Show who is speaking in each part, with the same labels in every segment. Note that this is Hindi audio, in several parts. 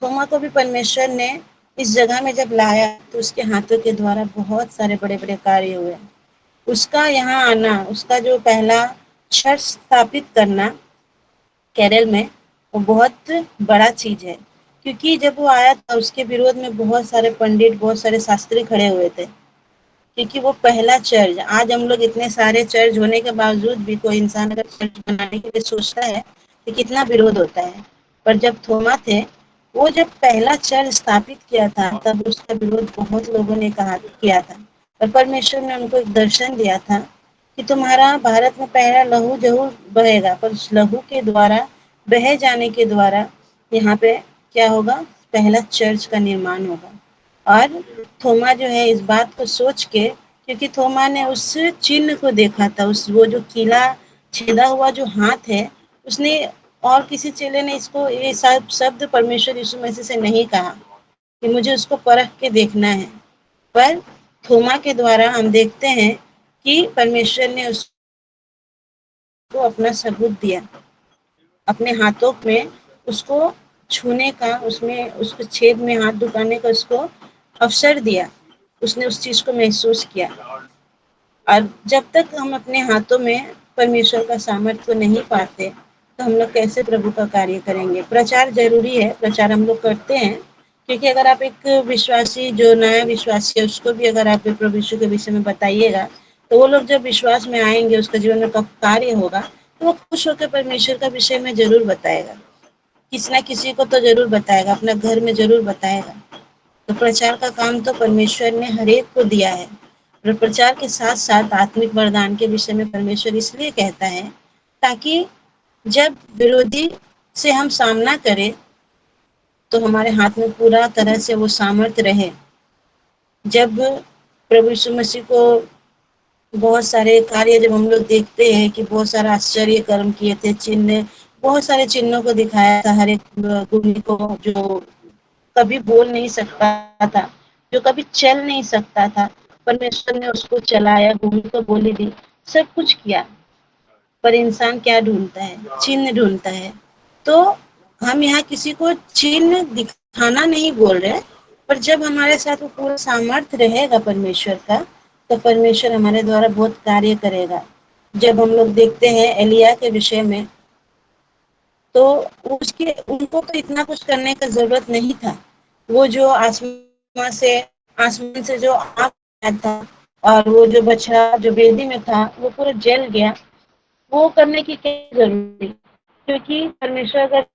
Speaker 1: थोमा को भी परमेश्वर ने इस जगह में जब लाया तो उसके हाथों के द्वारा बहुत सारे बड़े-बड़े कार्य हुए। उसका यहाँ आना, उसका जो पहला चर्च स्थापित करना केरल में, वो बहुत बड़ा चीज़ है। क्योंकि जब वो आया था उसके विरोध में बहुत सारे पंडित, बहुत सारे शास्त्री खड़े हुए थे। क्योंकि वो पहला चर्च, आज हम लोग इतने सारे चर्च होने के बावजूद भी कोई इंसान अगर चर्च बनाने के लिए सोचता है तो कितना विरोध होता है। पर जब थोमा थे, वो जब पहला चर्च स्थापित किया था तब उसका विरोध बहुत लोगों ने कहा किया था। पर परमेश्वर ने उनको एक दर्शन दिया था कि तुम्हारा भारत में पहला लहू जरूर बहेगा, पर उस लहू के द्वारा, बहे जाने के द्वारा यहाँ पे क्या होगा, पहला चर्च का निर्माण होगा। और थोमा जो है इस बात को सोच के, क्योंकि थोमा ने उस चिन्ह को देखा था, उस वो जो कीला छेदा हुआ जो हाथ है, उसने और किसी चेले ने इसको ये शब्द परमेश्वर यीशु मसीह से नहीं कहा कि मुझे उसको परख के देखना है। पर थोमा के द्वारा हम देखते हैं कि परमेश्वर ने उसको अपना सबूत दिया, अपने हाथों में उसको छूने का, उसमें उसको छेद में हाथ ढुकाने का उसको अवसर दिया। उसने उस चीज़ को महसूस किया। और जब तक हम अपने हाथों में परमेश्वर का सामर्थ्य को नहीं पाते, तो हम लोग कैसे प्रभु का कार्य करेंगे। प्रचार ज़रूरी है, प्रचार हम लोग करते हैं, क्योंकि अगर आप एक विश्वासी, जो नया विश्वासी है, उसको भी अगर आप प्रभु यीशु के विषय में बताइएगा, तो वो लोग जब विश्वास में आएंगे, उसका जीवन में कब कार्य होगा, तो वो खुश होकर परमेश्वर का विषय में ज़रूर बताएगा। किसी ना किसी को तो ज़रूर बताएगा, अपना घर में ज़रूर बताएगा। तो प्रचार का काम तो परमेश्वर ने हर एक को दिया है। और प्रचार के साथ-साथ आत्मिक वरदान के विषय में परमेश्वर इसलिए कहता है, ताकि जब विरोधी से हम सामना करें, तो हमारे हाथ में पूरा तरह से वो सामर्थ्य रहे। जब प्रभु यीशु मसीह को बहुत सारे कार्य जब हम लोग देखते हैं कि बहुत सारा आश्चर्य कर्म किए थे, चिन्ह, बहुत सारे चिन्हों को दिखाया था हर एक गुणी को, जो कभी बोल नहीं सकता था, जो कभी चल नहीं सकता था, परमेश्वर ने उसको चलाया, भूमि को बोली दी, सब कुछ किया। पर इंसान क्या ढूंढता है? चिन्ह ढूंढता है। तो हम यहाँ किसी को चिन्ह दिखाना नहीं बोल रहे, पर जब हमारे साथ वो पूरा सामर्थ्य रहेगा परमेश्वर का, तो परमेश्वर हमारे द्वारा बहुत कार्य करेगा। जब हम लोग देखते हैं एलिया के विषय में, तो उसके उनको तो इतना कुछ करने का जरूरत नहीं था। वो जो आसमान से जो आग आया था, और वो जो बछड़ा जो वेदी में था वो पूरा जल गया, वो करने की क्या जरूरत थी? क्योंकि परमेश्वर अगर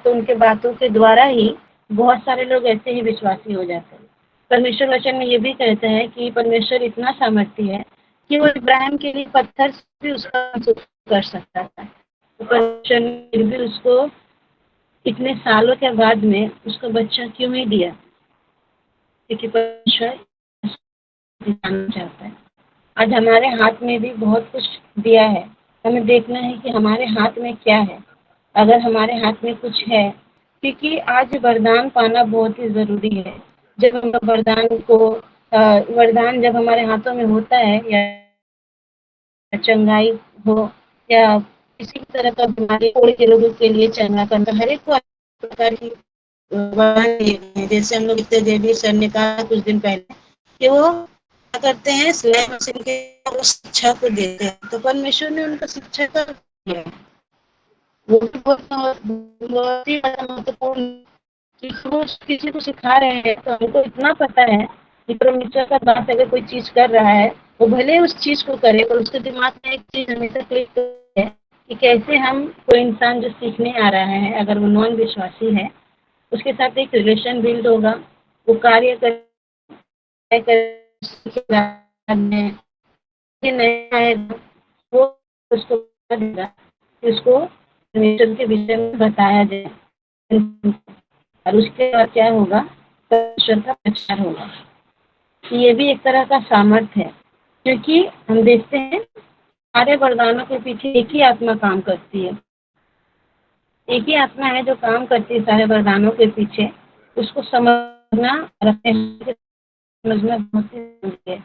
Speaker 1: तो उनके बातों के द्वारा ही बहुत सारे लोग ऐसे ही विश्वासी हो जाते हैं। परमेश्वर वचन में ये भी कहता है कि परमेश्वर इतना सामर्थ्य है कि वो इब्राहिम के लिए पत्थर से भी उसका कर सकता था। तो परमेश्वर ने फिर भी उसको इतने सालों के बाद में उसको बच्चा क्यों नहीं दिया? क्योंकि परमेश्वर दिखाना चाहता है। आज हमारे हाथ में भी बहुत कुछ दिया है, हमें देखना है कि हमारे हाथ में क्या है। अगर हमारे हाथ में कुछ है, क्योंकि आज वरदान पाना बहुत ही ज़रूरी है। जब हम वरदान जब हमारे हाथों में होता है, या चंगाई हो, या किसी भी तरह का बीमारी कोई के लोगों के लिए चंगा करना, हर एक को प्रकार की वरदान दिए गए हैं। जैसे हम लोग देखते देवी सर ने कहा कुछ दिन पहले कि वो क्या करते हैं, सिलाई मशीन के वो शिक्षा को देते हैं, तो परमेश्वर ने उनको शिक्षा का दिया है। वो भी बहुत ही ज़्यादा महत्वपूर्ण, कि वो किसी को सिखा रहे हैं तो हमको इतना पता है कि परमेश्वर का दास अगर कोई चीज कर रहा है, वो भले उस चीज को करे, पर उसके दिमाग में एक चीज हमेशा क्लिक है कि कैसे हम, कोई इंसान जो सीखने आ रहा है, अगर वो नॉन विश्वासी है, उसके साथ एक रिलेशन बिल्ड होगा, वो कार्य नया आएगा, वो उसको देगा कि उसको परमेश्वर के विषय में बताया जाए, और उसके बाद क्या होगा, परमेश्वर का प्रचार होगा। ये भी एक तरह का सामर्थ्य है, क्योंकि हम देखते हैं सारे वरदानों के पीछे एक ही आत्मा काम करती है। एक ही आत्मा है जो काम करती है सारे वरदानों के पीछे। उसको समझना और अपने समझना बहुत ही जरूरी है,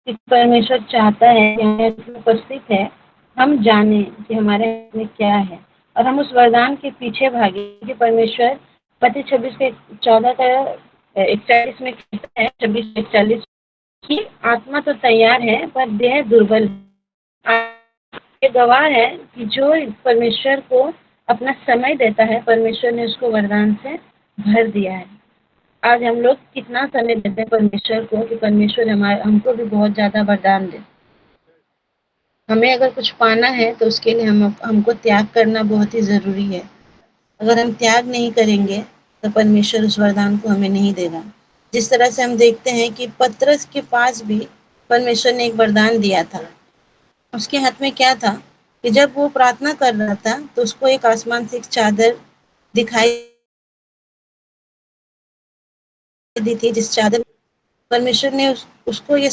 Speaker 1: कि परमेश्वर चाहता है कि हमें उपस्थित है, हम जाने कि हमारे हाथ में क्या है, और हम उस वरदान के पीछे भागे कि परमेश्वर पति 26:14 का 41 में कहता है, 26:41 कि आत्मा तो तैयार है पर देह दुर्बल है। ये गवाह है कि जो परमेश्वर को अपना समय देता है, परमेश्वर ने उसको वरदान से भर दिया है। आज हम लोग कितना समय देते हैं परमेश्वर को कि परमेश्वर हमारे हमको भी बहुत ज्यादा वरदान दे। हमें अगर कुछ पाना है तो उसके लिए हमको त्याग करना बहुत ही जरूरी है। अगर हम त्याग नहीं करेंगे तो परमेश्वर उस वरदान को हमें नहीं देगा। जिस तरह से हम देखते हैं कि पतरस के पास भी परमेश्वर ने एक वरदान दिया था। उसके हाथ में क्या था कि जब वो प्रार्थना कर रहा था तो उसको एक आसमान से एक चादर दिखाई दी थी, जिस चादर परमेश्वर ने उसको ये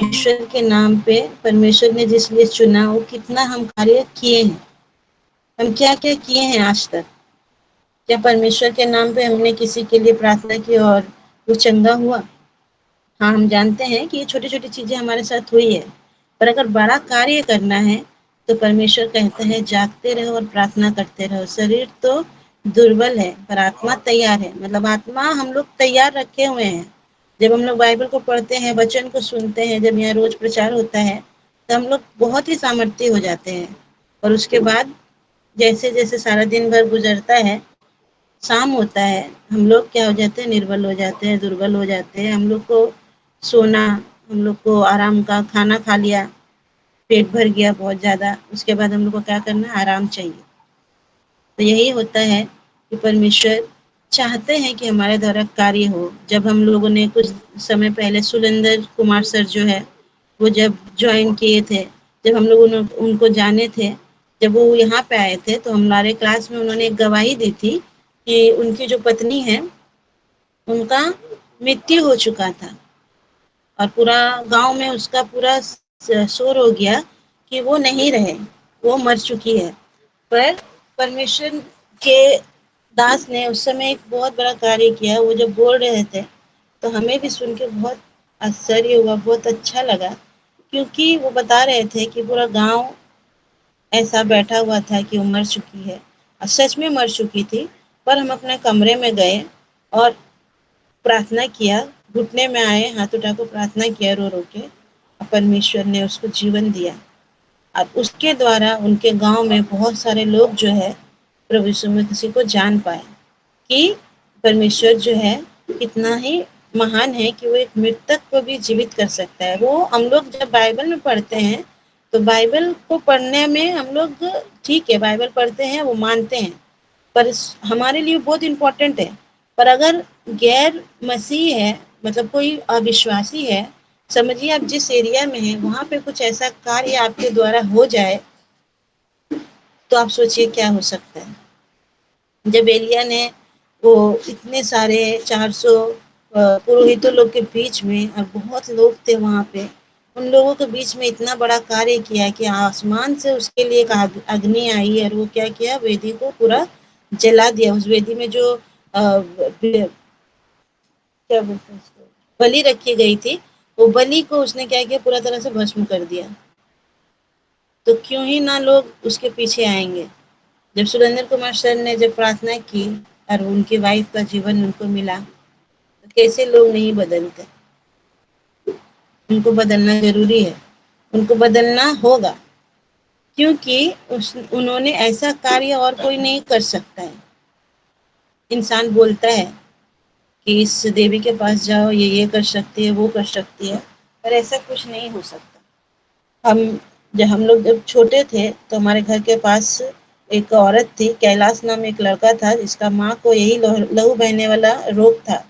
Speaker 1: परमेश्वर के नाम पे परमेश्वर ने जिस लिए चुना वो कितना हम कार्य किए हैं, हम क्या क्या किए हैं आज तक। क्या परमेश्वर के नाम पे हमने किसी के लिए प्रार्थना की और वो चंगा हुआ? हाँ, हम जानते हैं कि ये छोटी छोटी चीजें हमारे साथ हुई है, पर अगर बड़ा कार्य करना है तो परमेश्वर कहते हैं जागते रहो और प्रार्थना करते रहो। शरीर तो दुर्बल है पर आत्मा तैयार है, मतलब आत्मा हम लोग तैयार रखे हुए हैं। जब हम लोग बाइबल को पढ़ते हैं, वचन को सुनते हैं, जब यहाँ रोज प्रचार होता है तो हम लोग बहुत ही सामर्थ्य हो जाते हैं। और उसके बाद जैसे जैसे सारा दिन भर गुजरता है, शाम होता है, हम लोग क्या हो जाते हैं, निर्बल हो जाते हैं, दुर्बल हो जाते हैं। हम लोग को सोना, हम लोग को आराम का, खाना खा लिया, पेट भर गया बहुत ज़्यादा, उसके बाद हम लोग को क्या करना है, आराम चाहिए। तो यही होता है कि परमेश्वर चाहते हैं कि हमारे द्वारा कार्य हो। जब हम लोगों ने कुछ समय पहले सुरेंद्र कुमार सर जो है, वो जब ज्वाइन किए थे, जब हम लोग उनको जाने थे, जब वो यहाँ पे आए थे तो हमारे क्लास में उन्होंने एक गवाही दी थी कि उनकी जो पत्नी है, उनका मृत्यु हो चुका था और पूरा गांव में उसका पूरा शोर हो गया कि वो नहीं रहे, वो मर चुकी है। पर परमेश्वर के दास ने उस समय एक बहुत बड़ा कार्य किया। वो जब बोल रहे थे तो हमें भी सुन के बहुत आश्चर्य हुआ, बहुत अच्छा लगा, क्योंकि वो बता रहे थे कि पूरा गांव ऐसा बैठा हुआ था कि वो मर चुकी है, और सच में मर चुकी थी। पर हम अपने कमरे में गए और प्रार्थना किया, घुटने में आए, हाथ उठाकर प्रार्थना किया रो रो के, और परमेश्वर ने उसको जीवन दिया। और उसके द्वारा उनके गांव में बहुत सारे लोग जो है प्रभु यीशु मसीह को जान पाए कि परमेश्वर जो है कितना ही महान है कि वो एक मृतक को भी जीवित कर सकता है। वो हम लोग जब बाइबल में पढ़ते हैं तो बाइबल को पढ़ने में हम लोग, ठीक है बाइबल पढ़ते हैं, वो मानते हैं, पर हमारे लिए बहुत इम्पोर्टेंट है। पर अगर गैर मसीह है, मतलब कोई अविश्वासी है, समझिए आप जिस एरिया में हैं वहाँ पे कुछ ऐसा कार्य आपके द्वारा हो जाए तो आप सोचिए क्या हो सकता है। जब एलिया ने वो इतने सारे 400 पुरोहितों लोग के बीच में, और बहुत लोग थे वहाँ पे, उन लोगों के बीच में इतना बड़ा कार्य किया कि आसमान से उसके लिए एक अग्नि आई और वो क्या किया, वेदी को पूरा जला दिया। उस वेदी में जो क्या बोलते हैं उसको, बलि रखी गई थी, वो बलि को उसने क्या किया, पूरा तरह से भस्म कर दिया। तो क्यों ही ना लोग उसके पीछे आएंगे। जब सुरेंद्र कुमार सर ने जब प्रार्थना की और उनकी वाइफ का जीवन उनको मिला, तो कैसे लोग नहीं बदलते। उनको बदलना जरूरी है, उनको बदलना होगा, क्योंकि उन्होंने ऐसा कार्य और कोई नहीं कर सकता है। इंसान बोलता है कि इस देवी के पास जाओ, ये कर सकती है, वो कर सकती है, पर ऐसा कुछ नहीं हो सकता। हम हम लोग जब छोटे थे तो हमारे घर के पास एक औरत थी, कैलाश नाम एक लड़का था, जिसका माँ को यही लहू बहने वाला रोग था।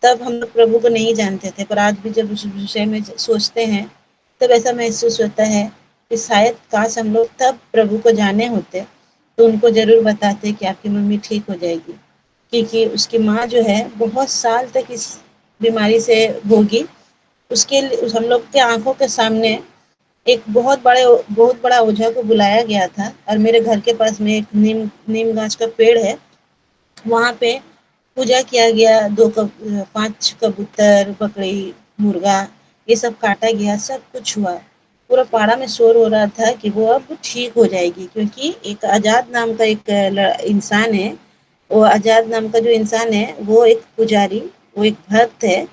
Speaker 1: तब हम लोग प्रभु को नहीं जानते थे, पर आज भी जब उस विषय में सोचते हैं तब ऐसा महसूस होता है कि शायद काश हम लोग तब प्रभु को जाने होते तो उनको जरूर बताते कि आपकी मम्मी ठीक हो जाएगी, क्योंकि उसकी माँ जो है बहुत साल तक इस बीमारी से भोगी। उसके हम लोग के आंखों के सामने एक बहुत बड़ा ओझा को बुलाया गया था, और मेरे घर के पास में एक नीम गाछ का पेड़ है, वहाँ पे पूजा किया गया। 5 कबूतर, बकरी, मुर्गा, ये सब काटा गया, सब कुछ हुआ। पूरा पाड़ा में शोर हो रहा था कि वो अब ठीक हो जाएगी, क्योंकि एक आजाद नाम का एक इंसान है। वो आजाद नाम का जो इंसान है वो एक पुजारी, वो एक भक्त है,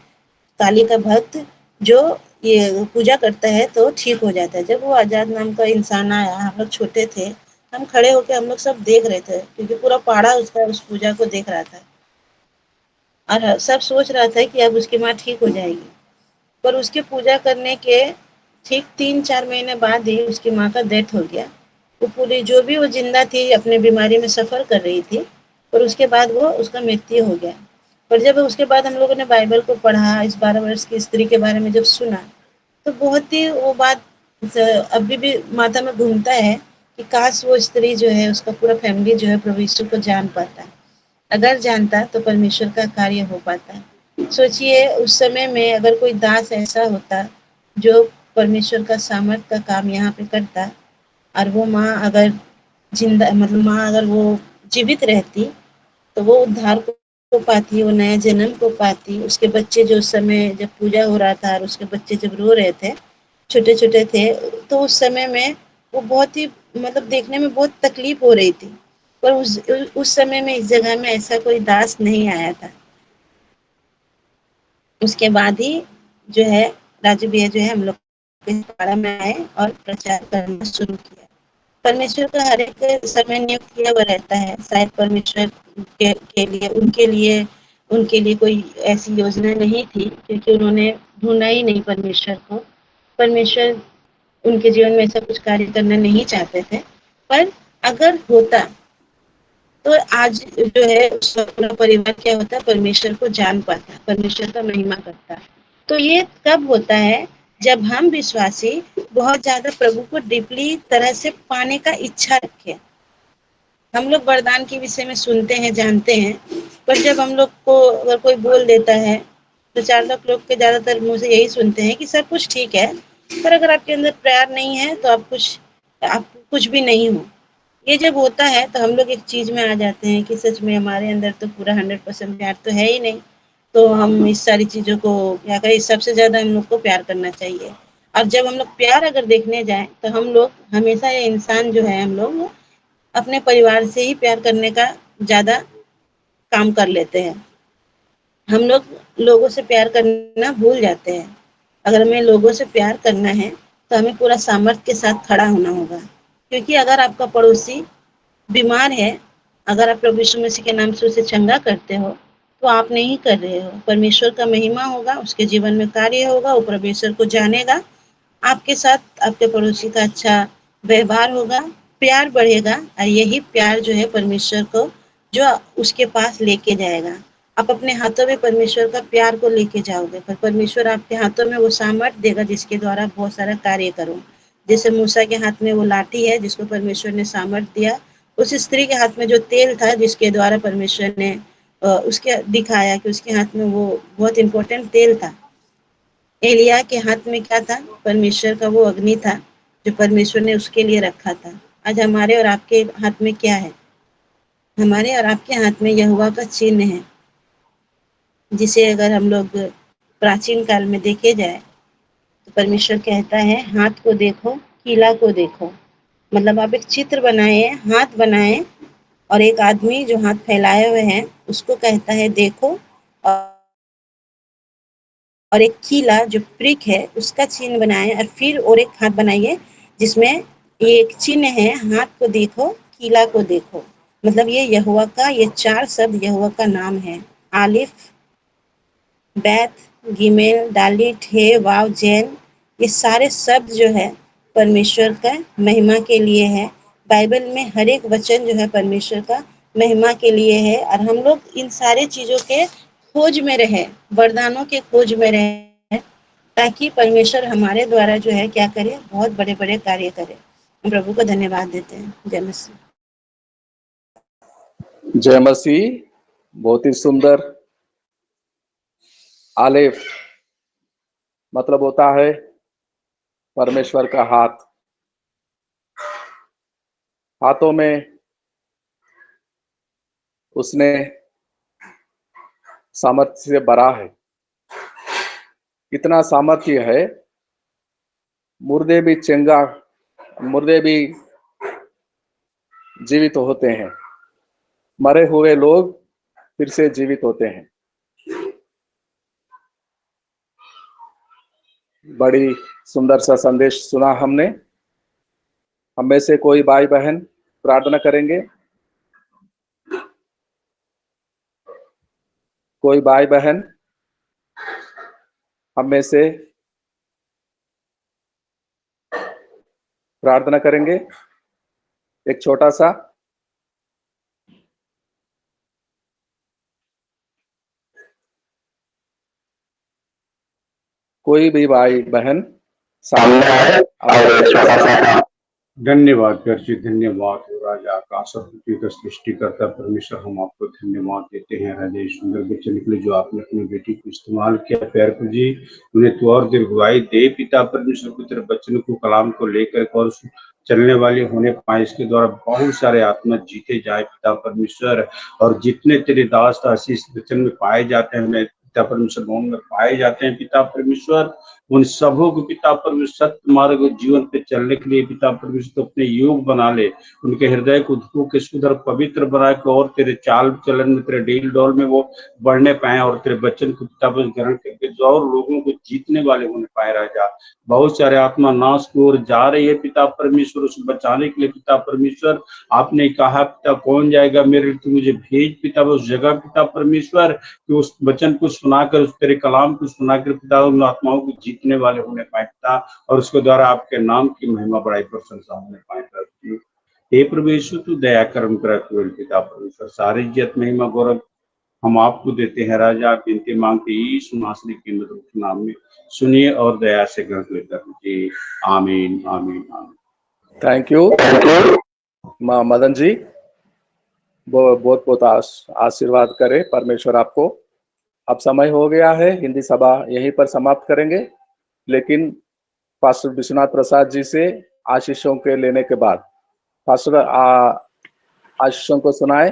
Speaker 1: काली का भक्त, जो ये पूजा करता है तो ठीक हो जाता है। जब वो आजाद नाम का इंसान आया, हम लोग छोटे थे, हम खड़े होके हम लोग सब देख रहे थे, क्योंकि पूरा पाड़ा उसका उस पूजा को देख रहा था, और सब सोच रहा था कि अब उसकी माँ ठीक हो जाएगी। पर उसकी पूजा करने के ठीक 3-4 महीने बाद ही उसकी माँ का डेथ हो गया। वो पूरी जो भी वो जिंदा थी अपने बीमारी में सफर कर रही थी, पर उसके बाद वो उसका मृत्यु हो गया। पर जब उसके बाद हम लोगों ने बाइबल को पढ़ा, इस 12 वर्ष की स्त्री के बारे में जब सुना, तो बहुत ही वो बात अभी भी माथा में घूमता है कि काश वो स्त्री जो है, उसका पूरा फैमिली जो है प्रभु यीशु को जान पाता। अगर जानता तो परमेश्वर का कार्य हो पाता। सोचिए उस समय में अगर कोई दास ऐसा होता जो परमेश्वर का सामर्थ का काम यहाँ पे करता, और वो माँ अगर जिंदा, मतलब माँ अगर वो जीवित रहती, तो वो उद्धार को पाती, वो नया जन्म को पाती। उसके बच्चे जो उस समय जब पूजा हो रहा था और उसके बच्चे जब रो रहे थे, छोटे छोटे थे, तो उस समय में वो बहुत ही मतलब देखने में बहुत तकलीफ हो रही थी। पर उस समय में इस जगह में ऐसा कोई दास नहीं आया था। उसके बाद ही जो है राजू भैया जो है हम लोग के पाड़ा में आए और प्रचार करना शुरू किया। परमेश्वर का हर एक समय नियुक्त किया हुआ रहता है। शायद परमेश्वर के लिए उनके लिए कोई ऐसी योजना नहीं थी, क्योंकि उन्होंने ढूंढा ही नहीं परमेश्वर को। परमेश्वर उनके जीवन में ऐसा कुछ कार्य करना नहीं चाहते थे। पर अगर होता तो आज जो है उसका पूरा परिवार क्या होता है, परमेश्वर को जान पाता है, परमेश्वर का महिमा करता है। तो ये कब होता है, जब हम विश्वासी बहुत ज्यादा प्रभु को डीपली तरह से पाने का इच्छा रखें। हम लोग वरदान के विषय में सुनते हैं, जानते हैं, पर जब हम लोग को अगर कोई बोल देता है तो 4 लाख लोग के ज्यादातर मुंह से यही सुनते हैं कि सब कुछ ठीक है, पर अगर आपके अंदर प्यार नहीं है तो आप कुछ भी नहीं हो। ये जब होता है तो हम लोग एक चीज में आ जाते हैं कि सच में हमारे अंदर तो पूरा 100% प्यार तो है ही नहीं। तो हम इस सारी चीजों को क्या करें, सबसे ज्यादा हम लोग को प्यार करना चाहिए। और जब हम लोग प्यार अगर देखने जाए तो हम लोग हमेशा, ये इंसान जो है, हम लोग अपने परिवार से ही प्यार करने का ज्यादा काम कर लेते हैं। हम लोग लोगों से प्यार करना भूल जाते हैं। अगर हमें लोगों से प्यार करना है तो हमें पूरा सामर्थ्य के साथ खड़ा होना होगा। क्योंकि अगर आपका पड़ोसी बीमार है, अगर आप प्रभु यीशु मसीह के नाम से उसे चंगा करते हो, तो आप नहीं कर रहे हो। परमेश्वर का महिमा होगा, उसके जीवन में कार्य होगा, वो परमेश्वर को जानेगा, आपके साथ आपके पड़ोसी का अच्छा व्यवहार होगा, प्यार बढ़ेगा, और यही प्यार जो है परमेश्वर को जो उसके पास लेके जाएगा। आप अपने हाथों में परमेश्वर का प्यार को लेके जाओगे, पर परमेश्वर आपके हाथों में वो सामर्थ्य देगा जिसके द्वारा आप बहुत सारा कार्य करो। जैसे मूसा के हाथ में वो लाठी है जिसको परमेश्वर ने सामर्थ्य दिया, उस स्त्री के हाथ में जो तेल था जिसके द्वारा परमेश्वर ने उसके दिखाया कि उसके हाथ में वो बहुत इंपॉर्टेंट तेल था। एलिया के हाथ में क्या था, परमेश्वर का वो अग्नि था जो परमेश्वर ने उसके लिए रखा था। आज हमारे और आपके हाथ में क्या है? हमारे और आपके हाथ में यहोवा का चिन्ह है, जिसे अगर हम लोग प्राचीन काल में देखे जाए तो परमेश्वर कहता है हाथ को देखो, कीला को देखो। मतलब आप एक चित्र बनाए, हाथ बनाए, और एक आदमी जो हाथ फैलाए हुए हैं उसको कहता है देखो, और एक कीला जो प्रिक है उसका चिन्ह बनाए, और फिर और एक हाथ बनाइए जिसमें ये एक चिन्ह है, हाथ को देखो, कीला को देखो। मतलब ये यहोवा का, ये 4 शब्द यहोवा का नाम है। आलिफ, बैत, गिमेल, दालित, हे, वाव, जैन, ये सारे शब्द जो है परमेश्वर का महिमा के लिए है। बाइबल में हर एक वचन जो है परमेश्वर का महिमा के लिए है, और हम लोग इन सारे चीजों के खोज में रहे, वरदानों के खोज में रहे, ताकि परमेश्वर हमारे द्वारा जो है क्या करे, बहुत बड़े बड़े कार्य करे। हम प्रभु को धन्यवाद देते हैं। जय मसीह।
Speaker 2: जय मसीह। बहुत ही सुंदर। आलेफ मतलब होता है परमेश्वर का हाथ। हाथों में उसने सामर्थ्य से भरा है। इतना सामर्थ्य है, मुर्दे भी जीवित होते हैं, मरे हुए लोग फिर से जीवित होते हैं। बड़ी सुंदर सा संदेश सुना हमने। हम में से कोई भाई बहन प्रार्थना करेंगे? कोई भाई बहन हम में से प्रार्थना करेंगे? एक छोटा सा। कोई भी भाई बहन सामने आए और छोटा सा।
Speaker 3: धन्यवाद करते, धन्यवाद हो राजा आकाश और पृथ्वी का सृष्टिकर्ता परमेश्वर, हम आपको धन्यवाद देते हैं राजा सुंदर बच्चन के लिए जो आपने अपनी बेटी को इस्तेमाल किया। प्यार को जी उन्हें तो और दीर्घायु दे पिता परमेश्वर को, तेरे बच्चन को कलाम को लेकर और चलने वाले होने पाए, इसके द्वारा बहुत सारे आत्मा जीते जाए पिता परमेश्वर। और जितने तेरे दास दासी इस वचन में पाए जाते हैं, पिता परमेश्वर भवन में पाए जाते हैं पिता परमेश्वर, उन सबों को पिता परमेश्वर सत्य मार्ग और जीवन पे चलने के लिए पिता परमेश्वर तो अपने योग बना ले, उनके हृदय को धो के सुधर पवित्र बना के और तेरे चाल चलन में, तेरे डील डोल में वो बढ़ने पाए और तेरे वचन को पिता परमेश्वर ग्रहण करके जो और लोगों को जीतने वाले होने पाए राजा। बहुत सारे आत्मा नाश की ओर जा रही है पिता परमेश्वर, उसे बचाने के लिए पिता परमेश्वर आपने कहा पिता कौन जाएगा मेरे, तू मुझे भेज पिता उस जगह पिता परमेश्वर कि उस वचन को सुनाकर, उस तेरे कलाम को सुनाकर पिता उन आत्माओं को जीतने वाले होने पाए पिता, और उसके द्वारा आपके नाम की महिमा बड़ाई प्रशंसा होने पाए पिता। हे प्रभु यीशु तू दया कर्म कर पिता परमेश्वर, सारी इज्जत महिमा गौरव हम आपको देते हैं राजा। आप विनती मांगते यीशु नासरी के मधुर नाम में सुनिए और दया से ग्रहण लेकर जी, आमीन आमीन आमीन।
Speaker 2: थैंक यू मदन जी, बहुत बहुत आशीर्वाद करे परमेश्वर आपको। अब समय हो गया है, हिंदी सभा यहीं पर समाप्त करेंगे, लेकिन पास्टर विश्वनाथ प्रसाद जी से आशीषों के लेने के बाद पास्टर आशीषों को सुनाए।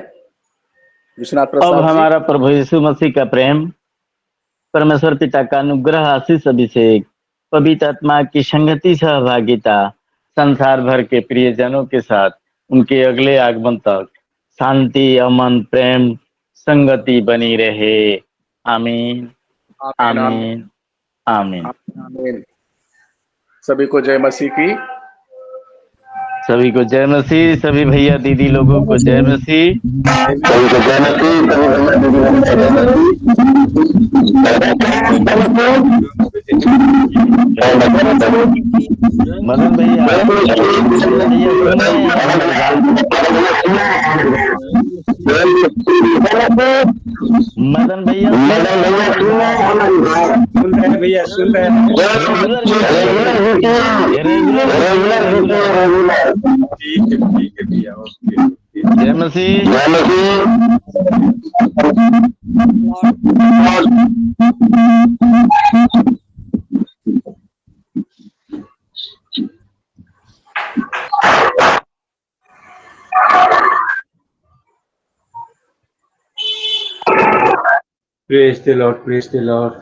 Speaker 2: विश्वनाथ
Speaker 4: अब
Speaker 2: प्रसाद जी।
Speaker 4: हमारा प्रभु यीशु मसीह का प्रेम, परमेश्वर पिता का अनुग्रह, आशीष, अभिषेक, पवित्र आत्मा की संगति, सहभागिता संसार भर के प्रियजनों के साथ उनके अगले आगमन तक शांति, अमन, प्रेम, संगति बनी रहे। आमीन आमीन आमीन।
Speaker 2: आमीन। सभी को जय मसीह की।
Speaker 4: सभी को जय मसीह, सभी भैया दीदी लोगों को जय मसीह। मदन भैया सुन रहे हैं हमारी बात? मदन भैया
Speaker 3: सुन रहे हैं भैया, सुन रहे हैं। ठीक है भैया, ओके।
Speaker 4: जय मसीह।
Speaker 3: Praise the Lord, praise the Lord.